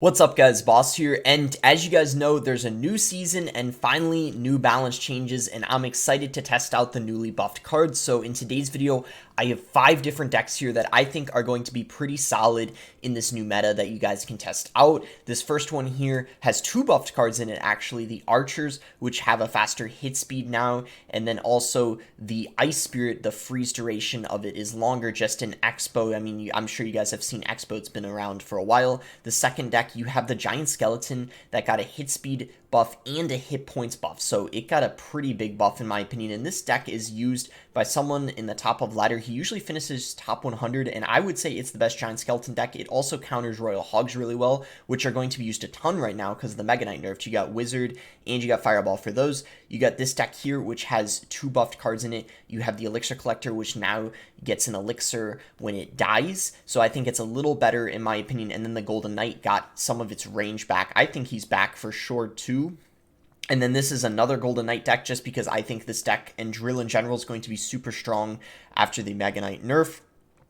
What's up guys, Boss here, and as you guys know, there's a new season and finally new balance changes, and I'm excited to test out the newly buffed cards. So in today's video, I have 5 different decks here that I think are going to be pretty solid in this new meta that you guys can test out. This first one here has 2 buffed cards in it actually, the Archers, which have a faster hit speed now, and then also the Ice Spirit, the freeze duration of it is longer, just in Expo. I mean, I'm sure you guys have seen Expo, it's been around for a while. The second deck, you have the Giant Skeleton that got a hit speed buff and a hit points buff, so it got a pretty big buff in my opinion, and this deck is used by someone in the top of ladder. He usually finishes top 100, and I would say it's the best Giant Skeleton deck. It also counters Royal Hogs really well, which are going to be used a ton right now because of the Mega Knight nerfed. You got Wizard and you got Fireball for those. You got this deck here, which has 2 buffed cards in it. You have the Elixir Collector, which now gets an elixir when it dies, so I think it's a little better in my opinion, and then the Golden Knight got some of its range back. I think he's back for sure too. And then this is another Golden Knight deck, just because I think this deck and Drill in general is going to be super strong after the Mega Knight nerf.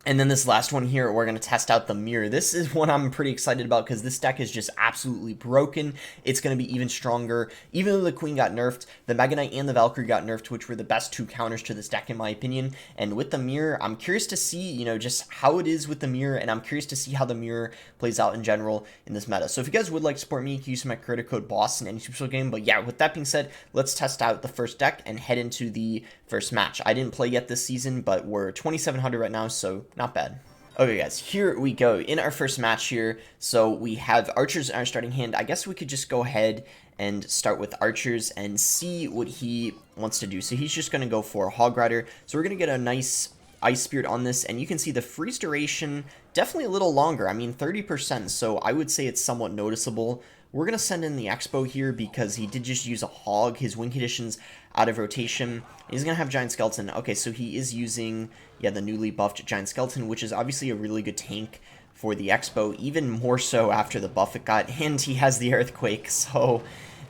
And then this last one here, we're going to test out the Mirror. This is one I'm pretty excited about because this deck is just absolutely broken. It's going to be even stronger. Even though the Queen got nerfed, the Mega Knight and the Valkyrie got nerfed, which were the best 2 counters to this deck in my opinion. And with the Mirror, I'm curious to see, just how it is with the Mirror, and I'm curious to see how the Mirror plays out in general in this meta. So if you guys would like to support me, you can use my creator code BOSS in any Supercell game. But yeah, with that being said, let's test out the first deck and head into the first match. I didn't play yet this season, but we're 2,700 right now, so not bad. Okay guys, here we go in our first match here. So we have Archers in our starting hand. I guess we could just go ahead and start with Archers and see what he wants to do. So he's just going to go for Hog Rider. So we're going to get a nice Ice Spirit on this, and you can see the freeze duration definitely a little longer. I mean 30%, so I would say it's somewhat noticeable. We're going to send in the Expo here because he did just use a Hog. His win condition's out of rotation. He's going to have Giant Skeleton. Okay, so he is using, yeah, the newly buffed Giant Skeleton, which is obviously a really good tank for the Expo, even more so after the buff it got, and he has the Earthquake, so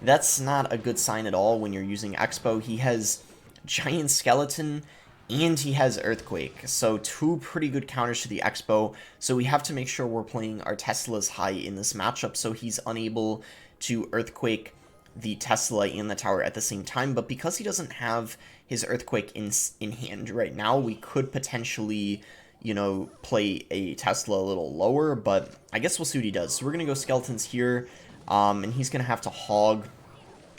that's not a good sign at all when you're using Expo. He has Giant Skeleton, and he has Earthquake, so 2 pretty good counters to the Expo, so we have to make sure we're playing our Teslas high in this matchup so he's unable to Earthquake the Tesla and the tower at the same time. But because he doesn't have his Earthquake in hand right now, we could potentially, play a Tesla a little lower, but I guess we'll see what he does. So we're going to go Skeletons here, and he's going to have to hog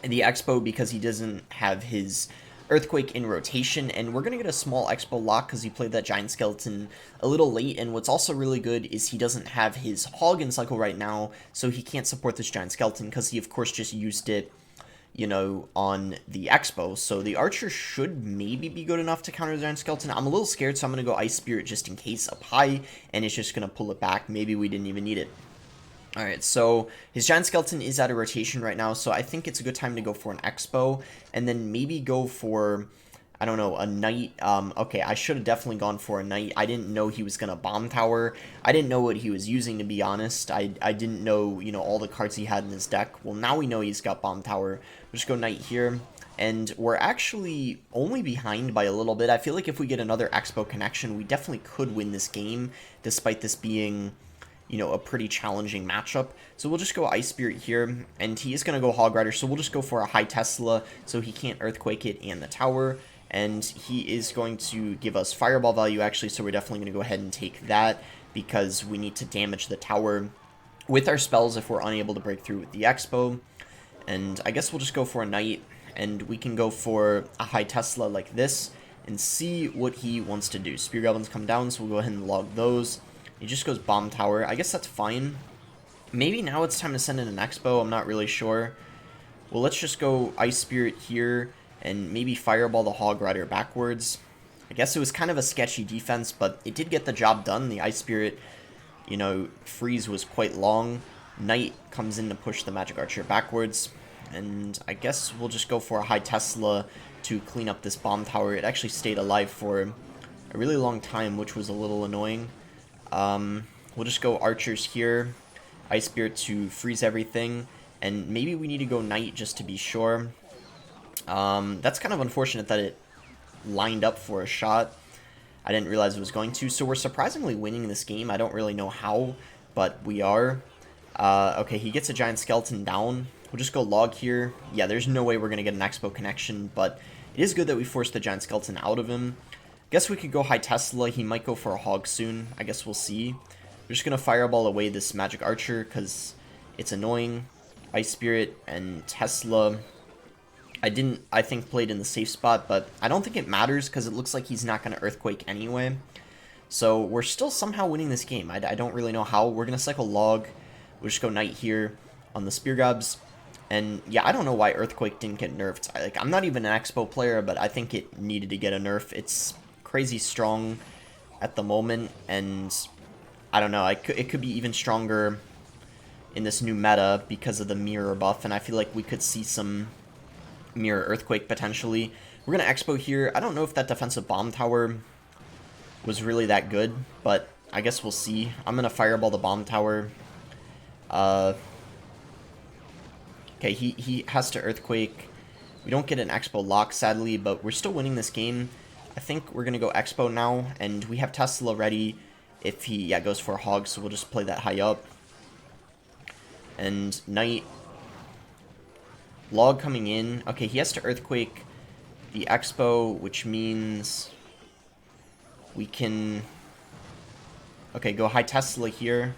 the Expo because he doesn't have his Earthquake in rotation, and we're going to get a small Expo lock because he played that Giant Skeleton a little late. And what's also really good is he doesn't have his Hog in cycle right now, so he can't support this Giant Skeleton because he of course just used it, on the Expo. So the Archer should maybe be good enough to counter the Giant Skeleton. I'm a little scared, so I'm going to go Ice Spirit just in case up high, and it's just going to pull it back. Maybe we didn't even need it. Alright, so his Giant Skeleton is out of rotation right now, so I think it's a good time to go for an Expo, and then maybe go for, I don't know, a Knight. Okay, I should have definitely gone for a Knight. I didn't know he was going to Bomb Tower. I didn't know what he was using, to be honest. I didn't know, all the cards he had in his deck. Well, now we know he's got Bomb Tower. We'll just go Knight here, and we're actually only behind by a little bit. I feel like if we get another Expo connection, we definitely could win this game, despite this being, a pretty challenging matchup. So we'll just go Ice Spirit here, and he is going to go Hog Rider, so we'll just go for a high Tesla, so he can't Earthquake it and the tower, and he is going to give us Fireball value, actually, so we're definitely going to go ahead and take that, because we need to damage the tower with our spells if we're unable to break through with the Expo. And I guess we'll just go for a Knight, and we can go for a high Tesla like this, and see what he wants to do. Spear Goblins come down, so we'll go ahead and log those. He just goes Bomb Tower. I guess that's fine. Maybe now it's time to send in an Expo. I'm not really sure. Well, let's just go Ice Spirit here and maybe Fireball the Hog Rider backwards. I guess it was kind of a sketchy defense, but it did get the job done. The Ice Spirit, freeze was quite long. Knight comes in to push the Magic Archer backwards. And I guess we'll just go for a high Tesla to clean up this Bomb Tower. It actually stayed alive for a really long time, which was a little annoying. We'll just go Archers here, Ice Spirit to freeze everything, and maybe we need to go Knight just to be sure. That's kind of unfortunate that it lined up for a shot. I didn't realize it was going to, so we're surprisingly winning this game. I don't really know how, but we are. Okay, he gets a giant skeleton down. We'll just go log here. Yeah, there's no way we're going to get an Expo connection, but it is good that we forced the giant skeleton out of him. Guess we could go high Tesla. He might go for a hog soon. I guess we'll see. We're just going to fireball away this magic archer because it's annoying. Ice Spirit and Tesla. I think, played in the safe spot, but I don't think it matters because it looks like he's not going to Earthquake anyway. So we're still somehow winning this game. I don't really know how. We're going to cycle log. We'll just go knight here on the spear gobs. And yeah, I don't know why Earthquake didn't get nerfed. I'm not even an Expo player, but I think it needed to get a nerf. It's crazy strong at the moment, and I don't know. It could be even stronger in this new meta because of the mirror buff, and I feel like we could see some mirror Earthquake potentially. We're going to Expo here. I don't know if that defensive bomb tower was really that good, but I guess we'll see. I'm going to fireball the bomb tower. Okay, he has to Earthquake. We don't get an Expo lock, sadly, but we're still winning this game. I think we're going to go Expo now, and we have Tesla ready if he goes for a hog, so we'll just play that high up. And knight. Log coming in. Okay, he has to Earthquake the Expo, which means we can... Okay, go high Tesla here.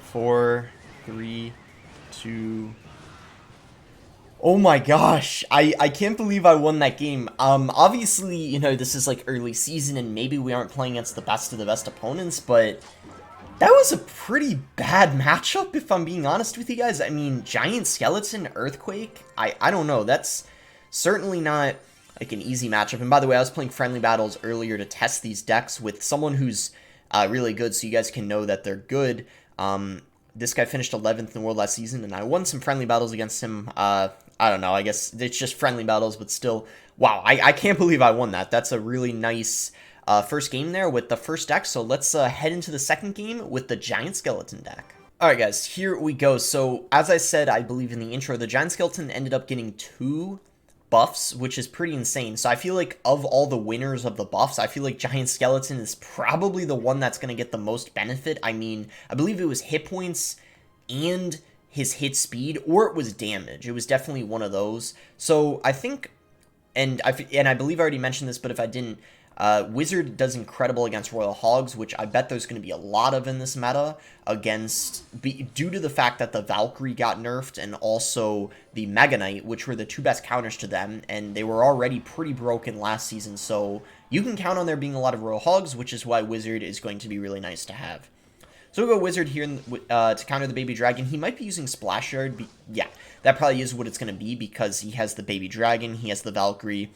Four, three, two... Oh my gosh, I can't believe I won that game. Obviously, you know, this is like early season and maybe we aren't playing against the best of the best opponents, but that was a pretty bad matchup if I'm being honest with you guys. I mean, Giant Skeleton, Earthquake, I don't know, that's certainly not like an easy matchup. And by the way, I was playing friendly battles earlier to test these decks with someone who's really good so you guys can know that they're good. This guy finished 11th in the world last season, and I won some friendly battles against him. I don't know, I guess it's just friendly battles, but still, wow, I can't believe I won that. That's a really nice first game there with the first deck, so let's head into the second game with the Giant Skeleton deck. Alright guys, here we go. So, as I said, I believe in the intro, the Giant Skeleton ended up getting 2 buffs, which is pretty insane. So I feel like of all the winners of the buffs, I feel like Giant Skeleton is probably the one that's going to get the most benefit. I mean, I believe it was hit points and his hit speed, or it was damage. It was definitely one of those. So I think, and I believe I already mentioned this, but if I didn't, Wizard does incredible against Royal Hogs, which I bet there's going to be a lot of in this meta due to the fact that the Valkyrie got nerfed and also the Mega Knight, which were the 2 best counters to them, and they were already pretty broken last season, so you can count on there being a lot of Royal Hogs, which is why Wizard is going to be really nice to have. So we'll go Wizard here to counter the Baby Dragon. He might be using Splash Yard. Yeah, that probably is what it's going to be because he has the Baby Dragon, he has the Valkyrie,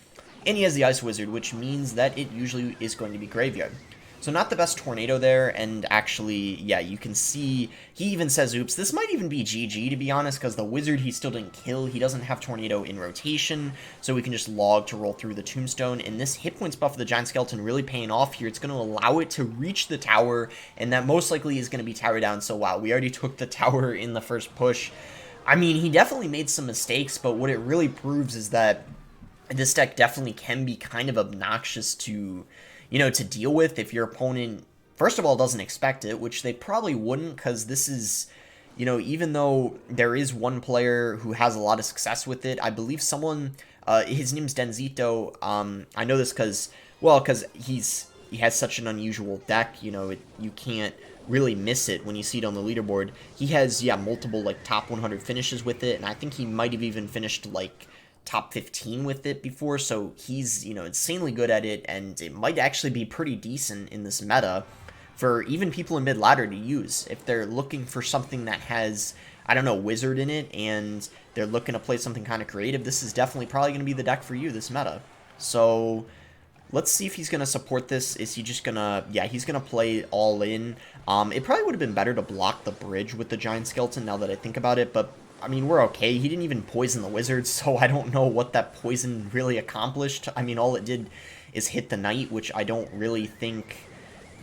and he has the Ice Wizard, which means that it usually is going to be Graveyard. So not the best Tornado there, and actually, yeah, you can see, he even says, oops, this might even be GG, to be honest, because the Wizard he still didn't kill, he doesn't have Tornado in rotation, so we can just log to roll through the Tombstone, and this hit points buff of the Giant Skeleton really paying off here. It's going to allow it to reach the tower, and that most likely is going to be tower down, so wow, we already took the tower in the first push. I mean, he definitely made some mistakes, but what it really proves is that this deck definitely can be kind of obnoxious to, you know, to deal with if your opponent, first of all, doesn't expect it, which they probably wouldn't, because this is, you know, even though there is one player who has a lot of success with it, I believe someone, his name's Denzito, I know this because, well, because he has such an unusual deck, you know, you can't really miss it when you see it on the leaderboard. He has, yeah, multiple, like, top 100 finishes with it, and I think he might have even finished, like, top 15 with it before, so he's, you know, insanely good at it, and it might actually be pretty decent in this meta for even people in mid-ladder to use. If they're looking for something that has, I don't know, Wizard in it, and they're looking to play something kind of creative, this is definitely probably going to be the deck for you, this meta. So let's see if he's going to support this. Is he just going to, yeah, he's going to play all in. It probably would have been better to block the bridge with the Giant Skeleton now that I think about it, but I mean, we're okay. He didn't even poison the Wizard, so I don't know what that poison really accomplished. I mean, all it did is hit the Knight, which I don't really think...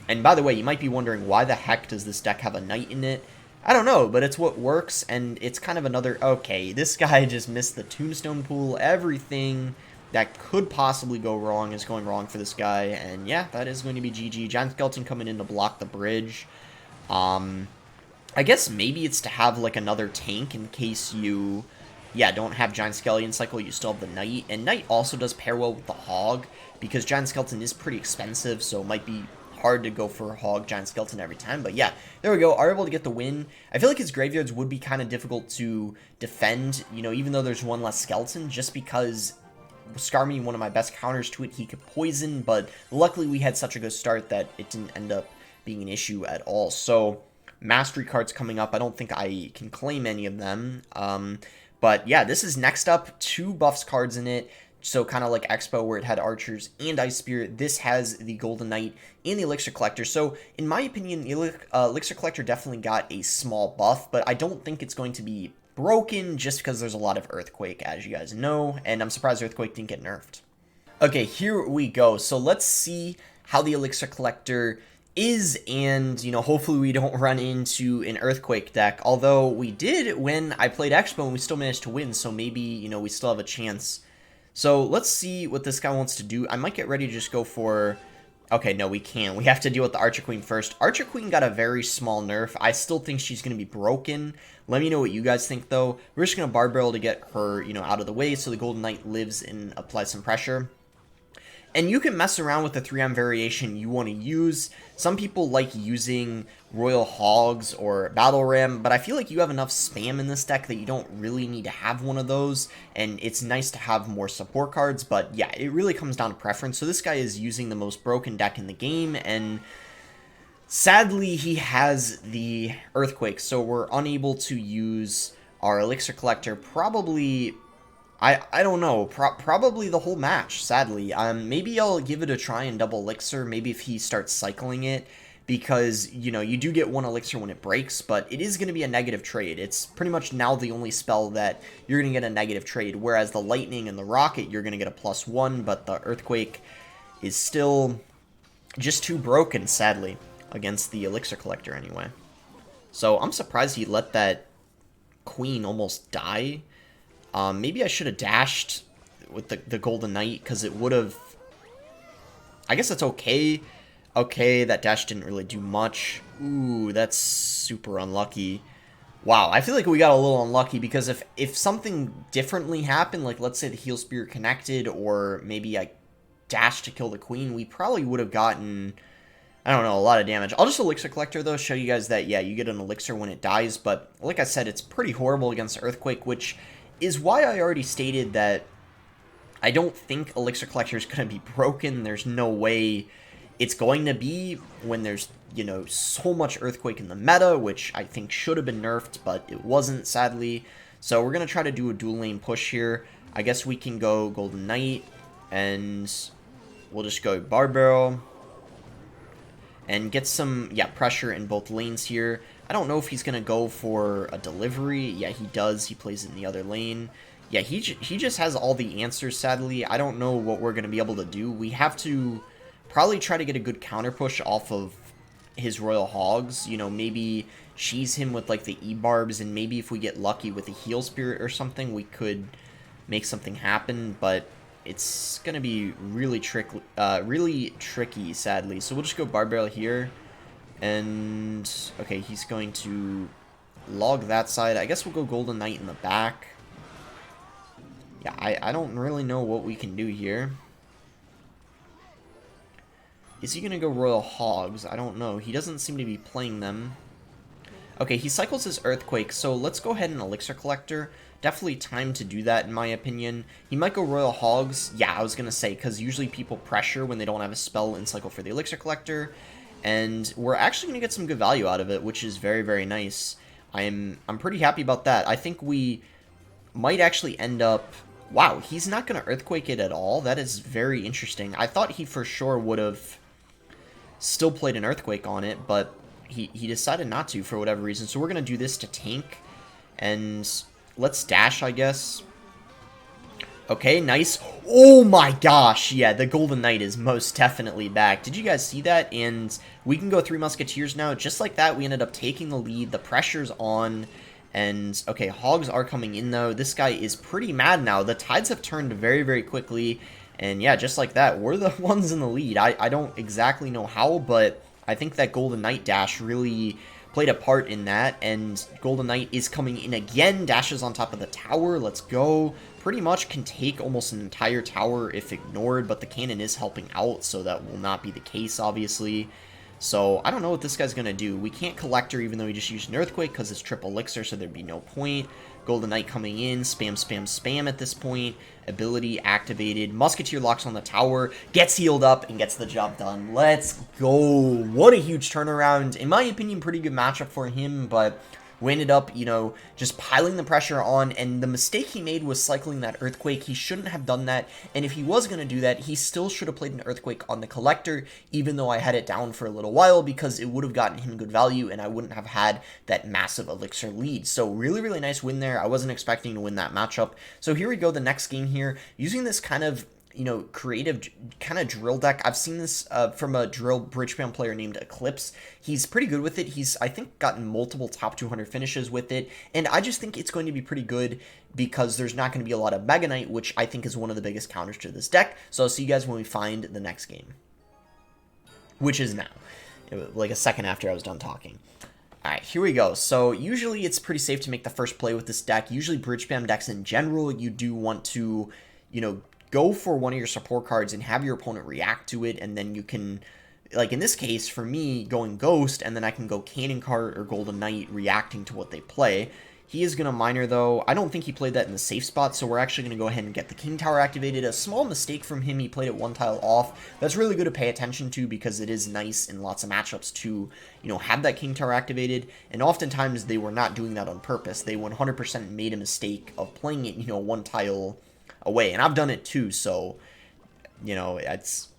And by the way, you might be wondering, why the heck does this deck have a Knight in it? I don't know, but it's what works, and it's kind of another... Okay, this guy just missed the Tombstone pool, everything that could possibly go wrong is going wrong for this guy. And yeah, that is going to be GG. Giant Skeleton coming in to block the bridge. I guess maybe it's to have, like, another tank in case you, yeah, don't have Giant Skeleton cycle, you still have the Knight. And Knight also does pair well with the Hog, because Giant Skeleton is pretty expensive, so it might be hard to go for Hog Giant Skeleton every time. But yeah, there we go, are able to get the win. I feel like his graveyards would be kind of difficult to defend, you know, even though there's one less skeleton, just because Skarmy, one of my best counters to it, he could poison, but luckily we had such a good start that it didn't end up being an issue at all. So Mastery cards coming up, I don't think I can claim any of them. But yeah, this is next up, 2 buffs cards in it. So kind of like Expo, where it had Archers and Ice Spirit, this has the Golden Knight and the Elixir Collector. So in my opinion, the Elixir Collector definitely got a small buff, but I don't think it's going to be broken just because there's a lot of Earthquake, as you guys know, and I'm surprised Earthquake didn't get nerfed. Okay, here we go. So let's see how the Elixir Collector is, and, you know, hopefully we don't run into an Earthquake deck, although we did when I played Expo and we still managed to win, so maybe, you know, we still have a chance. So let's see what this guy wants to do. I might get ready to just go for... Okay, no, we can't. We have to deal with the Archer Queen first. Archer Queen got a very small nerf. I still think she's going to be broken. Let me know what you guys think, though. We're just going to Barb Barrel to get her, you know, out of the way so the Golden Knight lives and applies some pressure. And you can mess around with the 3M variation you want to use. Some people like using Royal Hogs or Battle Ram, but I feel like you have enough spam in this deck that you don't really need to have one of those, and it's nice to have more support cards, but yeah, it really comes down to preference. So this guy is using the most broken deck in the game, and sadly he has the Earthquake, so we're unable to use our Elixir Collector probably... I don't know, probably the whole match, sadly. Maybe I'll give it a try and double Elixir, maybe if he starts cycling it, because, you know, you do get 1 Elixir when it breaks, but it is going to be a negative trade. It's pretty much now the only spell that you're going to get a negative trade, whereas the Lightning and the Rocket, you're going to get a +1, but the Earthquake is still just too broken, sadly, against the Elixir Collector anyway. So I'm surprised he let that Queen almost die. Maybe I should have dashed with the Golden Knight, because it would have... I guess that's okay. Okay, that dash didn't really do much. Ooh, that's super unlucky. Wow, I feel like we got a little unlucky, because if something differently happened, like let's say the Heal Spirit connected, or maybe I dashed to kill the Queen, we probably would have gotten... I don't know, a lot of damage. I'll just Elixir Collector, though, show you guys that, yeah, you get an Elixir when it dies, but like I said, it's pretty horrible against Earthquake, which is why I already stated that I don't think Elixir Collector is going to be broken. There's no way it's going to be when there's, you know, so much Earthquake in the meta, which I think should have been nerfed, but it wasn't, sadly. So we're going to try to do a dual lane push here. I guess we can go Golden Knight, and we'll just go Barb Barrel and get some, yeah, pressure in both lanes here. I don't know if he's going to go for a delivery. Yeah, he does. He plays it in the other lane. Yeah, he just has all the answers, sadly. I don't know what we're going to be able to do. We have to probably try to get a good counter push off of his Royal Hogs. You know, maybe cheese him with, like, the E-Barbs, and maybe if we get lucky with a Heal Spirit or something, we could make something happen, but it's going to be really tricky, sadly. So we'll just go Barb Barrel here. And, okay, he's going to log that side. I guess we'll go Golden Knight in the back. Yeah, I don't really know what we can do here. Is he going to go Royal Hogs? I don't know. He doesn't seem to be playing them. Okay, he cycles his Earthquake, so let's go ahead and Elixir Collector. Definitely time to do that, in my opinion. He might go Royal Hogs. Yeah, I was going to say, because usually people pressure when they don't have a spell in cycle for the Elixir Collector. And we're actually going to get some good value out of it, which is very, very nice. I'm pretty happy about that. I think we might actually end up... Wow, he's not going to Earthquake it at all. That is very interesting. I thought he for sure would have still played an Earthquake on it, but he decided not to for whatever reason. So we're going to do this to tank. And let's dash, I guess. Okay, nice. Oh my gosh, yeah, the Golden Knight is most definitely back. Did you guys see that? And we can go 3 Musketeers now. Just like that, we ended up taking the lead. The pressure's on, And, okay, hogs are coming in, though. This guy is pretty mad now. The tides have turned very, very quickly. And, yeah, just like that, we're the ones in the lead. I don't exactly know how, but I think that Golden Knight dash really played a part in that. And Golden Knight is coming in again. Dashes on top of the tower. Let's go. Pretty much can take almost an entire tower if ignored, but the cannon is helping out, so that will not be the case, obviously. So, I don't know what this guy's going to do. We can't Collector even though he just used an Earthquake because it's triple Elixir, so there'd be no point. Golden Knight coming in. Spam, spam, spam at this point. Ability activated. Musketeer locks on the tower. Gets healed up and gets the job done. Let's go. What a huge turnaround. In my opinion, pretty good matchup for him, but we ended up, you know, just piling the pressure on, and the mistake he made was cycling that Earthquake. He shouldn't have done that, and if he was going to do that, he still should have played an Earthquake on the Collector, even though I had it down for a little while, because it would have gotten him good value, and I wouldn't have had that massive Elixir lead. So really, really nice win there. I wasn't expecting to win that matchup. So here we go, the next game here, using this kind of, you know, creative kind of drill deck. I've seen this from a drill bridge spam player named Eclipse. He's pretty good with it. He's, I think, gotten multiple top 200 finishes with it, and I just think it's going to be pretty good because there's not going to be a lot of Mega Knight, which I think is one of the biggest counters to this deck. So I'll see you guys when we find the next game, which is now, like a second after I was done talking. Alright, here we go. So, usually it's pretty safe to make the first play with this deck. Usually bridge spam decks in general, you do want to, you know, go for one of your support cards and have your opponent react to it, and then you can, like in this case, for me, going Ghost, and then I can go Cannon Cart or Golden Knight reacting to what they play. He is going to Miner, though. I don't think he played that in the safe spot, so we're actually going to go ahead and get the King Tower activated. A small mistake from him, he played it one tile off. That's really good to pay attention to because it is nice in lots of matchups to, you know, have that King Tower activated, and oftentimes they were not doing that on purpose. They 100% made a mistake of playing it, you know, one tile away, and I've done it too, so, you know, it's,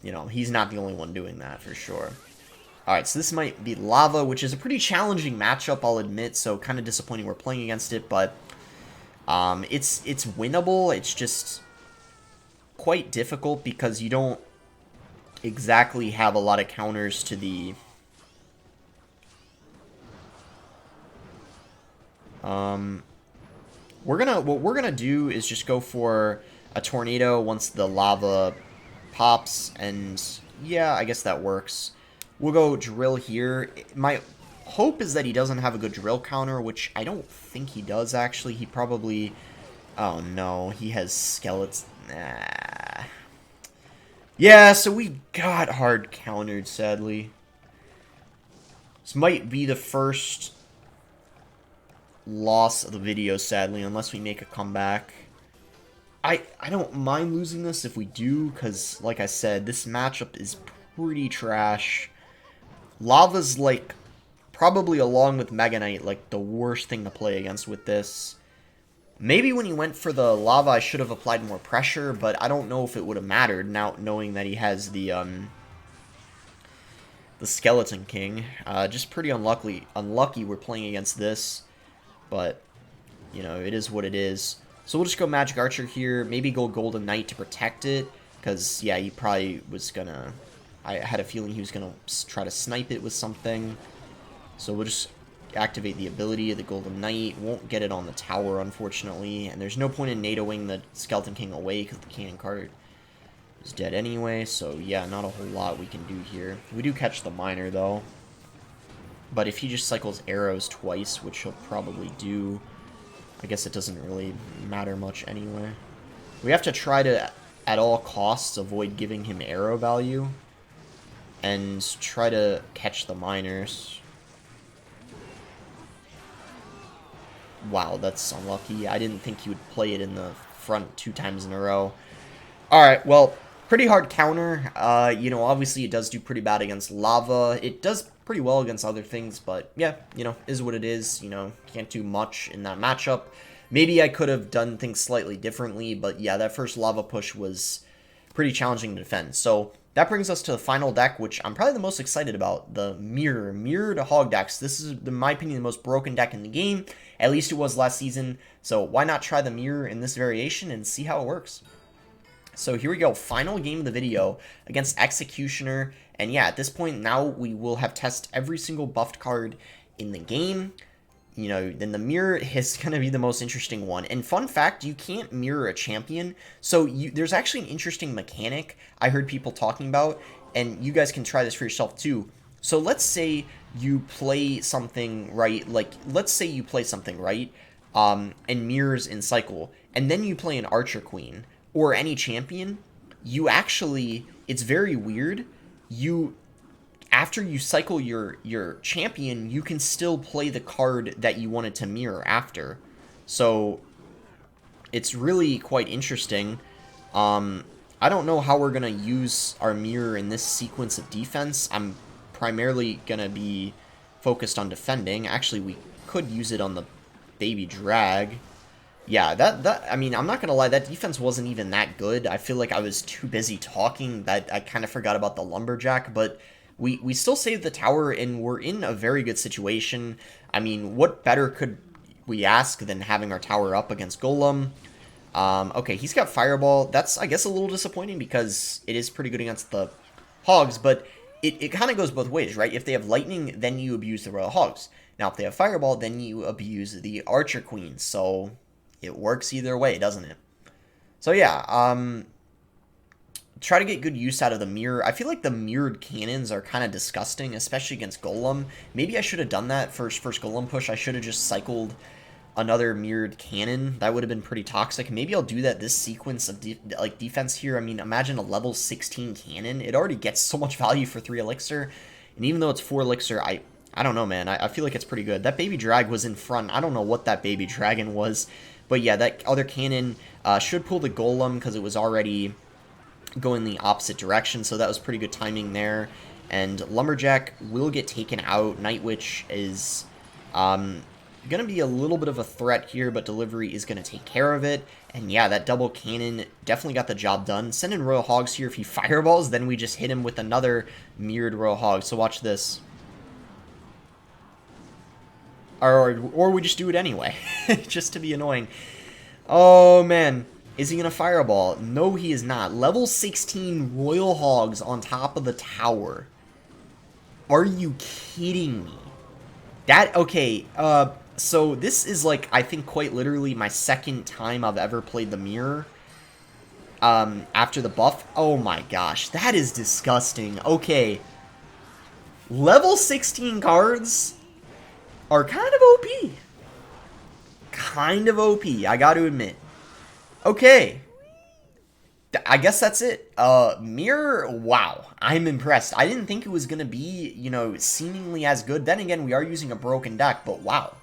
you know, he's not the only one doing that for sure. Alright, so this might be Lava, which is a pretty challenging matchup, I'll admit, so kind of disappointing we're playing against it, but it's winnable. It's just quite difficult because you don't exactly have a lot of counters to the what we're gonna do is just go for a tornado once the lava pops, and yeah, I guess that works. We'll go drill here. My hope is that he doesn't have a good drill counter, which I don't think he does, actually. He probably... Oh, no. He has skeletons. Nah. Yeah, so we got hard countered, sadly. This might be the first loss of the video, sadly, unless we make a comeback. I don't mind losing this if we do, because, like I said, this matchup is pretty trash. Lava's, like, probably along with Mega Knight, like, the worst thing to play against with this. Maybe when he went for the Lava, I should have applied more pressure, but I don't know if it would have mattered, now knowing that he has the Skeleton King. Just pretty unlucky we're playing against this, but, you know, it is what it is. So we'll just go Magic Archer here, maybe go Golden Knight to protect it, because, yeah, he probably was gonna... I had a feeling he was going to try to snipe it with something. So we'll just activate the ability of the Golden Knight. Won't get it on the tower, unfortunately. And there's no point in NATOing the Skeleton King away because the Cannon Cart is dead anyway. So yeah, not a whole lot we can do here. We do catch the Miner, though. But if he just cycles arrows twice, which he'll probably do, I guess it doesn't really matter much anyway. We have to try to, at all costs, avoid giving him arrow value and try to catch the miners. Wow, that's unlucky. I didn't think he would play it in the front 2 times in a row. Alright, well, pretty hard counter. You know, obviously it does do pretty bad against lava. It does pretty well against other things, but yeah, you know, is what it is. You know, can't do much in that matchup. Maybe I could have done things slightly differently, but yeah, that first lava push was pretty challenging to defend. So that brings us to the final deck, which I'm probably the most excited about, the Mirror to Hog decks. This is, in my opinion, the most broken deck in the game. At least it was last season, so why not try the Mirror in this variation and see how it works? So here we go, final game of the video against Executioner, and yeah, at this point now we will have tested every single buffed card in the game. you know, then the mirror is going to be the most interesting one. And fun fact, you can't mirror a champion. So there's actually an interesting mechanic I heard people talking about, and you guys can try this for yourself too. So let's say you play something right, like let's say you play something right, and mirrors in cycle, and then you play an archer queen or any champion. You actually, it's very weird. After you cycle your champion, you can still play the card that you wanted to mirror after. So it's really quite interesting. I don't know how we're gonna use our mirror in this sequence of defense. I'm primarily gonna be focused on defending. Actually, we could use it on the baby drag. Yeah, I mean, I'm not gonna lie, that defense wasn't even that good. I feel like I was too busy talking that I kind of forgot about the lumberjack, but we still saved the tower, and we're in a very good situation. I mean, what better could we ask than having our tower up against Golem? Okay, he's got Fireball. That's, I guess, a little disappointing because it is pretty good against the Hogs, but it kind of goes both ways, right? If they have Lightning, then you abuse the Royal Hogs. Now, if they have Fireball, then you abuse the Archer Queen, so it works either way, doesn't it? So, yeah, try to get good use out of the mirror. I feel like the mirrored cannons are kind of disgusting, especially against Golem. Maybe I should have done that first Golem push. I should have just cycled another mirrored cannon. That would have been pretty toxic. Maybe I'll do that this sequence of defense here. I mean, imagine a level 16 cannon. It already gets so much value for 3 elixir. And even though it's 4 elixir, I don't know, man. I feel like it's pretty good. That baby drag was in front. I don't know what that baby dragon was. But yeah, that other cannon should pull the Golem because it was already going the opposite direction. So that was pretty good timing there. And Lumberjack will get taken out. Night Witch is going to be a little bit of a threat here, but Delivery is going to take care of it. And yeah, that double cannon definitely got the job done. Send in Royal Hogs here. If he fireballs, then we just hit him with another mirrored Royal Hog. So watch this. Or we just do it anyway, just to be annoying. Oh, man. Is he going to fireball? No, he is not. Level 16 Royal Hogs on top of the tower. Are you kidding me? Okay, so this is, like, I think quite literally my second time I've ever played the mirror after the buff. Oh my gosh, that is disgusting. Okay, level 16 cards are kind of OP. Kind of OP, I gotta admit. Okay, I guess that's it. Mirror, wow, I'm impressed. I didn't think it was gonna be, you know, seemingly as good. Then again, we are using a broken deck, but wow.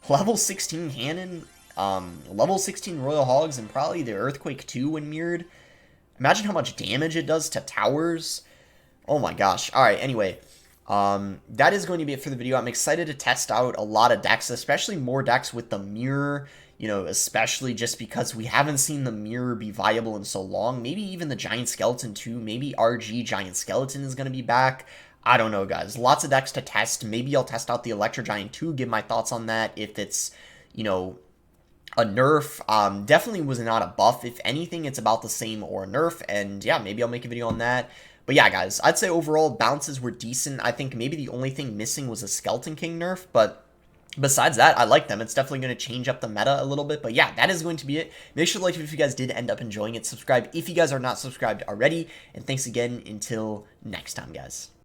Level 16 cannon, level 16 Royal Hogs, and probably the Earthquake 2 when mirrored. Imagine how much damage it does to towers. Oh my gosh. Alright, anyway. That is going to be it for the video. I'm excited to test out a lot of decks, especially more decks with the mirror. You know, especially just because we haven't seen the mirror be viable in so long. Maybe even the Giant Skeleton too. Maybe RG Giant Skeleton is going to be back. I don't know, guys. Lots of decks to test. Maybe I'll test out the Electro Giant too, give my thoughts on that. If it's, you know, a nerf, definitely was not a buff. If anything, it's about the same or a nerf. And yeah, maybe I'll make a video on that. But yeah, guys, I'd say overall bounces were decent. I think maybe the only thing missing was a Skeleton King nerf, but besides that, I like them. It's definitely going to change up the meta a little bit. But yeah, that is going to be it. Make sure to like it if you guys did end up enjoying it. Subscribe if you guys are not subscribed already. And thanks again until next time, guys.